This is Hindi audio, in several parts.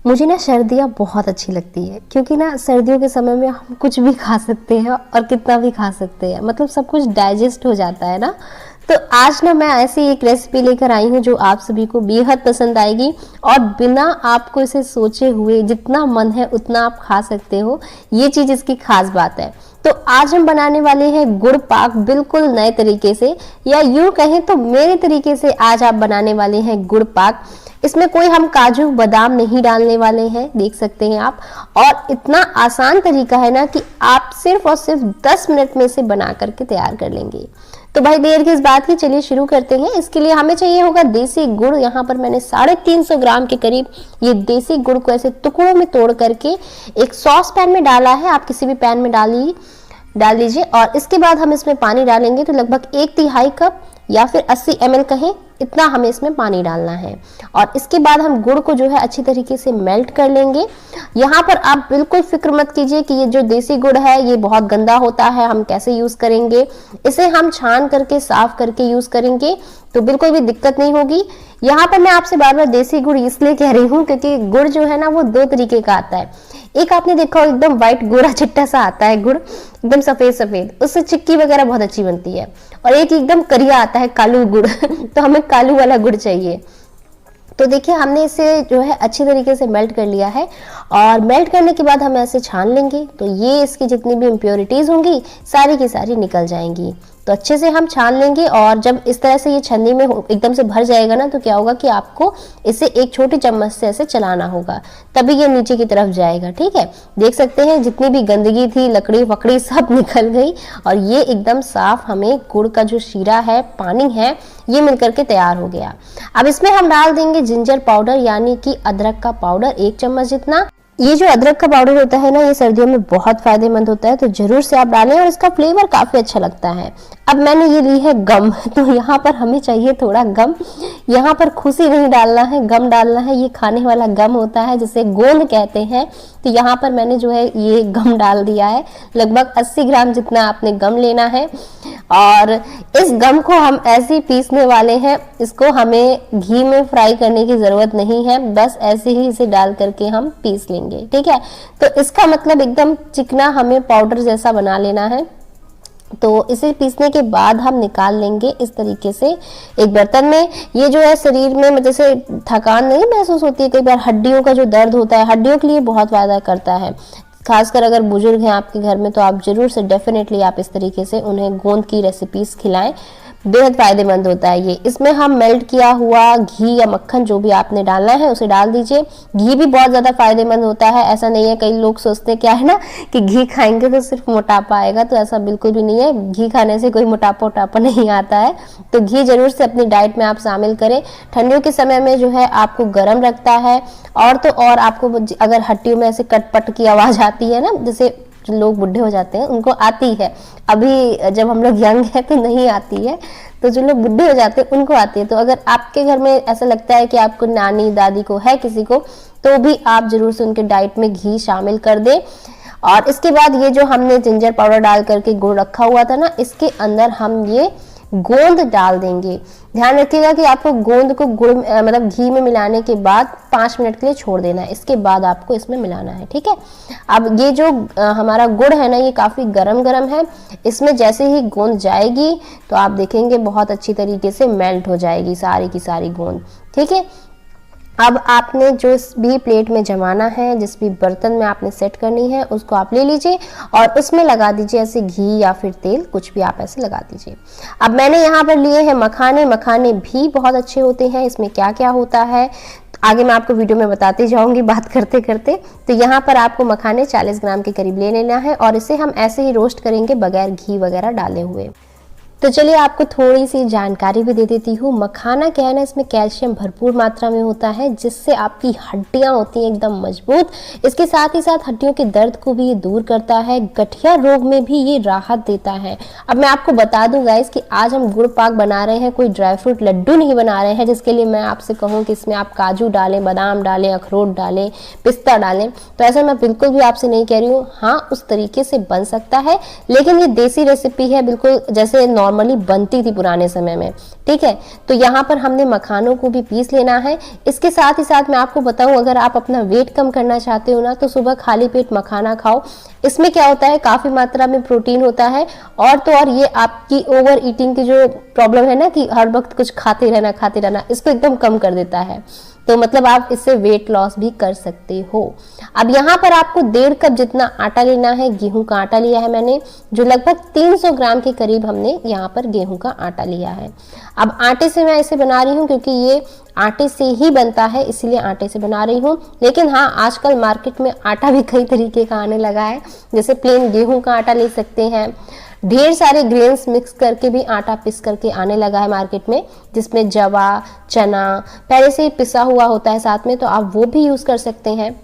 मुझे ना सर्दियाँ बहुत अच्छी लगती है, क्योंकि ना सर्दियों के समय में हम कुछ भी खा सकते हैं और कितना भी खा सकते हैं, मतलब सब कुछ डाइजेस्ट हो जाता है ना। तो आज ना मैं ऐसी एक रेसिपी लेकर आई हूँ जो आप सभी को बेहद पसंद आएगी, और बिना आपको इसे सोचे हुए जितना मन है उतना आप खा सकते हो। ये चीज़ इसकी खास बात है। तो आज हम बनाने वाले हैं गुड़ पाक बिल्कुल नए तरीके से, या यूं कहें तो मेरे तरीके से आज आप बनाने वाले हैं गुड़ पाक। इसमें कोई हम काजू बादाम नहीं डालने वाले हैं, देख सकते हैं आप। और इतना आसान तरीका है ना कि आप सिर्फ और सिर्फ 10 मिनट में इसे बना करके तैयार कर लेंगे। तो भाई देर किस बात की, चलिए शुरू करते हैं। इसके लिए हमें चाहिए होगा देसी गुड़। यहाँ पर मैंने 350 ग्राम के करीब ये देसी गुड़ को ऐसे टुकड़ों में तोड़ करके एक सॉस पैन में डाला है। आप किसी भी पैन में डाल लीजिए। और इसके बाद हम इसमें पानी डालेंगे, तो लगभग 1/3 कप या फिर 80 ml कहें, इतना हमें इसमें पानी डालना है। और इसके बाद हम गुड़ को जो है अच्छी तरीके से मेल्ट कर लेंगे। यहाँ पर आप बिल्कुल फिक्र मत कीजिए कि ये जो देसी गुड़ है ये बहुत गंदा होता है, हम कैसे यूज करेंगे। इसे हम छान करके साफ करके यूज करेंगे तो बिल्कुल भी दिक्कत नहीं होगी। यहाँ पर मैं आपसे बार बार देसी गुड़ इसलिए कह रही हूँ क्योंकि गुड़ जो है ना वो 2 तरीके का आता है। एक आपने देखा हो एकदम व्हाइट गोरा चिट्टा सा आता है गुड़, एकदम सफेद सफेद, उससे चिक्की वगैरह बहुत अच्छी बनती है। और एक एकदम करिया आता है कालू गुड़ तो हमें कालू वाला गुड़ चाहिए। तो देखिए हमने इसे जो है अच्छी तरीके से मेल्ट कर लिया है, और मेल्ट करने के बाद हम ऐसे छान लेंगे तो ये इसकी जितनी भी इम्प्योरिटीज होंगी सारी की सारी निकल जाएंगी। तो अच्छे से हम छान लेंगे, और जब इस तरह से ये छन्नी में एकदम से भर जाएगा ना, तो क्या होगा कि आपको इसे एक छोटी चम्मच से ऐसे चलाना होगा, तभी ये नीचे की तरफ जाएगा। ठीक है, देख सकते हैं जितनी भी गंदगी थी, लकड़ी वकड़ी सब निकल गई, और ये एकदम साफ हमें गुड़ का जो शीरा है, पानी है, ये मिलकर के तैयार हो गया। अब इसमें हम डाल देंगे जिंजर पाउडर, यानी कि अदरक का पाउडर 1 चम्मच जितना। ये जो अदरक का पाउडर होता है ना, ये सर्दियों में बहुत फायदेमंद होता है, तो जरूर से आप डालें, और इसका फ्लेवर काफी अच्छा लगता है। अब मैंने ये ली है गम, तो यहाँ पर हमें चाहिए थोड़ा गम। यहाँ पर खुशी नहीं डालना है, गम डालना है। ये खाने वाला गम होता है जिसे गोंद कहते हैं। तो यहाँ पर मैंने जो है ये गम डाल दिया है। लगभग 80 ग्राम जितना आपने गम लेना है, और इस गम को हम ऐसे ही पीसने वाले हैं। इसको हमें घी में फ्राई करने की जरूरत नहीं है, बस ऐसे ही इसे डाल करके हम पीस लेंगे। ठीक है, तो इसका मतलब एकदम चिकना हमें पाउडर जैसा बना लेना है। तो इसे पीसने के बाद हम निकाल लेंगे इस तरीके से एक बर्तन में। ये जो है शरीर में जैसे थकान नहीं महसूस होती है, कई बार हड्डियों का जो दर्द होता है, हड्डियों के लिए बहुत फायदा करता है। खासकर अगर बुजुर्ग हैं आपके घर में, तो आप जरूर से डेफिनेटली आप इस तरीके से उन्हें गोंद की रेसिपीज खिलाएं, बेहद फायदेमंद होता है ये। इसमें हम मेल्ट किया हुआ घी या मक्खन जो भी आपने डालना है उसे डाल दीजिए। घी भी बहुत ज्यादा फायदेमंद होता है, ऐसा नहीं है, कई लोग सोचते क्या है ना कि घी खाएंगे तो सिर्फ मोटापा आएगा, तो ऐसा बिल्कुल भी नहीं है। घी खाने से कोई मोटापा नहीं आता है, तो घी जरूर से अपनी डाइट में आप शामिल करें। ठंडियों के समय में जो है आपको गर्म रखता है, और तो और आपको अगर हड्डियों में ऐसे कटपट की आवाज आती है ना, जैसे लोग बुढ़े हो जाते हैं उनको आती है, अभी जब हम लोग यंग हैं तो नहीं आती है, तो जो लोग बुढ़े हो जाते हैं उनको आती है। तो अगर आपके घर में ऐसा लगता है कि आपको नानी दादी को है किसी को, तो भी आप जरूर से उनके डाइट में घी शामिल कर दें। और इसके बाद ये जो हमने जिंजर पाउडर डाल करके गुड़ रखा हुआ था ना, इसके अंदर हम ये गोंद डाल देंगे। ध्यान रखिएगा कि आपको गोंद को गुड़ मतलब घी में मिलाने के बाद 5 मिनट के लिए छोड़ देना है, इसके बाद आपको इसमें मिलाना है। ठीक है, अब ये जो हमारा गुड़ है ना, ये काफी गरम गरम है। इसमें जैसे ही गोंद जाएगी तो आप देखेंगे बहुत अच्छी तरीके से मेल्ट हो जाएगी सारी की सारी गोंद। ठीक है, अब आपने जो भी प्लेट में जमाना है, जिस भी बर्तन में आपने सेट करनी है, उसको आप ले लीजिए और उसमें लगा दीजिए ऐसे घी या फिर तेल, कुछ भी आप ऐसे लगा दीजिए। अब मैंने यहाँ पर लिए हैं मखाने। मखाने भी बहुत अच्छे होते हैं। इसमें क्या क्या होता है आगे मैं आपको वीडियो में बताती जाऊंगी बात करते करते। तो यहाँ पर आपको मखाने 40 ग्राम के करीब ले लेना है, और इसे हम ऐसे ही रोस्ट करेंगे बगैर घी वगैरह डाले हुए। तो चलिए आपको थोड़ी सी जानकारी भी दे देती हूँ। मखाना क्या है ना, इसमें कैल्शियम भरपूर मात्रा में होता है, जिससे आपकी हड्डियां होती हैं एकदम मजबूत। इसके साथ ही साथ हड्डियों के दर्द को भी ये दूर करता है, गठिया रोग में भी ये राहत देता है। अब मैं आपको बता दूं गाइस कि आज हम गुड़ पाक बना रहे हैं, कोई ड्राई फ्रूट लड्डू नहीं बना रहे हैं, जिसके लिए मैं आपसे कहूँ कि इसमें आप काजू डालें, बादाम डालें, अखरोट डालें, पिस्ता डालें, तो ऐसा मैं बिल्कुल भी आपसे नहीं कह रही हूँ। हाँ, उस तरीके से बन सकता है, लेकिन ये देसी रेसिपी है, बिल्कुल जैसे नॉर्मली बनती थी पुराने समय में। ठीक है, तो यहाँ पर हमने मखानों को भी पीस लेना है। इसके साथ ही साथ मैं आपको बताऊं, अगर आप अपना वेट कम करना चाहते हो ना, तो सुबह खाली पेट मखाना खाओ। इसमें क्या होता है, काफी मात्रा में प्रोटीन होता है, और तो और ये आपकी ओवर ईटिंग की जो प्रॉब्लम है ना, कि हर वक्त कुछ खाते रहना, इसको एकदम कम कर देता है। तो मतलब आप इससे वेट लॉस भी कर सकते हो। अब यहाँ पर आपको 1.5 कप जितना आटा लेना है, गेहूं का आटा लिया है मैंने, जो लगभग 300 ग्राम के करीब हमने यहाँ पर गेहूं का आटा लिया है। अब आटे से मैं इसे बना रही हूँ क्योंकि ये आटे से ही बनता है, इसीलिए आटे से बना रही हूँ। लेकिन हाँ, आजकल मार्केट में आटा भी कई तरीके का आने लगा है, जैसे प्लेन गेहूं का आटा ले सकते हैं, ढेर सारे ग्रेन्स मिक्स करके भी आटा पिस करके आने लगा है मार्केट में, जिसमें जवा, चना पहले से ही पिसा हुआ होता है साथ में, तो आप वो भी यूज कर सकते हैं।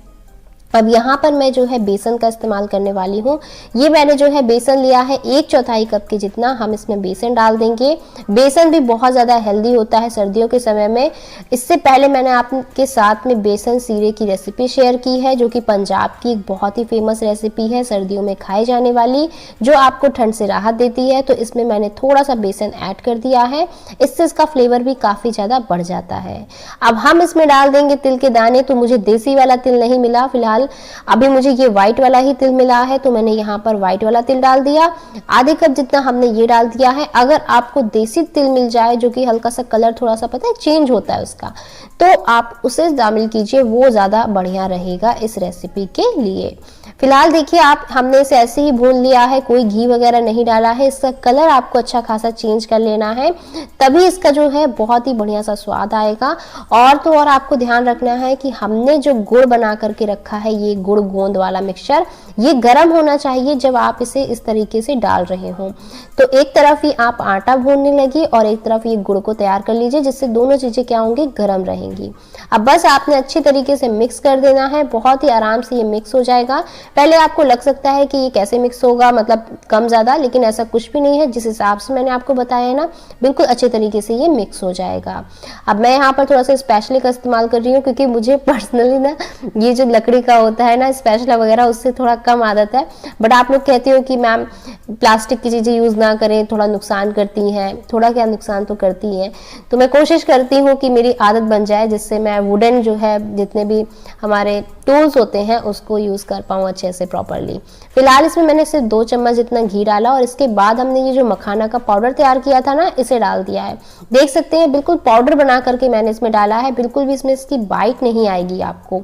अब यहाँ पर मैं जो है बेसन का इस्तेमाल करने वाली हूँ। ये मैंने जो है बेसन लिया है 1/4 कप के जितना, हम इसमें बेसन डाल देंगे। बेसन भी बहुत ज़्यादा हेल्दी होता है सर्दियों के समय में। इससे पहले मैंने आपके साथ में बेसन सीरे की रेसिपी शेयर की है, जो कि पंजाब की एक बहुत ही फेमस रेसिपी है, सर्दियों में खाई जाने वाली, जो आपको ठंड से राहत देती है। तो इसमें मैंने थोड़ा सा बेसन ऐड कर दिया है, इससे इसका फ्लेवर भी काफ़ी ज़्यादा बढ़ जाता है। अब हम इसमें डाल देंगे तिल के दाने। तो मुझे देसी वाला तिल नहीं मिला फिलहाल, अभी मुझे ये व्हाइट वाला ही तिल मिला है, तो मैंने यहाँ पर व्हाइट वाला तिल डाल दिया। आधे कप जितना हमने ये डाल दिया है। अगर आपको देसी तिल मिल जाए, जो कि हल्का सा कलर थोड़ा सा पता है चेंज होता है उसका, तो आप उसे शामिल कीजिए, वो ज़्यादा बढ़िया रहेगा इस रेसिपी के लिए। फिलहाल देखिए, आप हमने इसे ऐसे ही भून लिया है, कोई घी वगैरह नहीं डाला है। इसका कलर आपको अच्छा खासा चेंज कर लेना है, तभी इसका जो है बहुत ही बढ़िया सा स्वाद आएगा। और तो और आपको ध्यान रखना है कि हमने जो गुड़ बना करके रखा है, ये गुड़ गोंद वाला मिक्सचर, ये गर्म होना चाहिए जब आप इसे इस तरीके से डाल रहे हो। तो एक तरफ ही आप आटा भूनने लगी और एक तरफ ये गुड़ को तैयार कर लीजिए, जिससे दोनों चीजें क्या होंगी, गर्म रहेंगी। अब बस आपने अच्छी तरीके से मिक्स कर देना है, बहुत ही आराम से ये मिक्स हो जाएगा। पहले आपको लग सकता है कि ये कैसे मिक्स होगा, मतलब कम ज़्यादा, लेकिन ऐसा कुछ भी नहीं है। जिस हिसाब से मैंने आपको बताया है ना, बिल्कुल अच्छे तरीके से ये मिक्स हो जाएगा। अब मैं यहाँ पर थोड़ा सा स्पैचुला का इस्तेमाल कर रही हूँ, क्योंकि मुझे पर्सनली ना ये जो लकड़ी का होता है ना स्पैचुला वगैरह, उससे थोड़ा कम आदत है। बट आप लोग कहते हो कि मैम प्लास्टिक की चीज़ें यूज़ ना करें, थोड़ा नुकसान करती हैं। थोड़ा क्या नुकसान तो करती हैं, तो मैं कोशिश करती हूँ कि मेरी आदत बन जाए, जिससे मैं वुडन जो है जितने भी हमारे टूल्स होते हैं उसको यूज़ कर पाऊँ अच्छे से प्रॉपरली। फिलहाल इसमें मैंने सिर्फ 2 चम्मच जितना घी डाला, और इसके बाद हमने ये जो मखाना का पाउडर तैयार किया था ना, इसे डाल दिया है। देख सकते हैं बिल्कुल पाउडर बना करके मैंने इसमें डाला है, बिल्कुल भी इसमें इसकी बाइट नहीं आएगी, आपको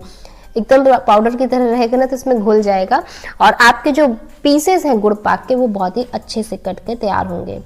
एकदम पाउडर की तरह रहेगा ना, तो इसमें घुल जाएगा, और आपके जो पीसेस हैं गुड़ पाक के, वो बहुत ही अच्छे से कट के तैयार होंगे।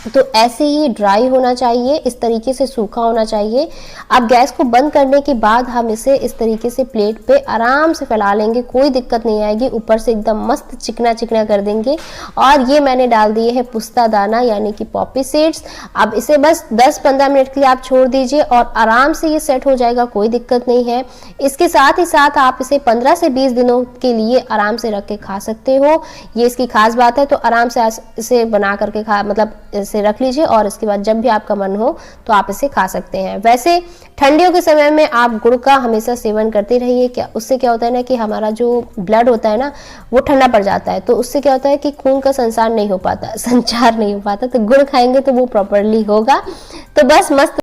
तो ऐसे ही ड्राई होना चाहिए, इस तरीके से सूखा होना चाहिए। अब गैस को बंद करने के बाद हम इसे इस तरीके से प्लेट पे आराम से फैला लेंगे, कोई दिक्कत नहीं आएगी। ऊपर से एकदम मस्त चिकना चिकना कर देंगे। और ये मैंने डाल दिए है पुस्ता दाना, यानी कि पॉपी सीड्स। अब इसे बस 10-15 मिनट के लिए आप छोड़ दीजिए, और आराम से ये सेट हो जाएगा, कोई दिक्कत नहीं है। इसके साथ ही साथ आप इसे 15 से 20 दिनों के लिए आराम से रख के खा सकते हो, ये इसकी खास बात है। तो आराम से इसे बना करके मतलब इसे रख लीजिए, और इसके बाद जब भी आपका मन हो तो आप इसे खा सकते हैं। वैसे ठंडियों के समय में आप गुड़ का हमेशा सेवन करते रहिए। क्या उससे क्या होता है ना, कि हमारा जो ब्लड होता है ना, वो ठंडा पड़ जाता है, तो उससे क्या होता है कि खून का संचार नहीं हो पाता, तो गुड़ खाएंगे तो वो प्रॉपरली होगा। तो बस मस्त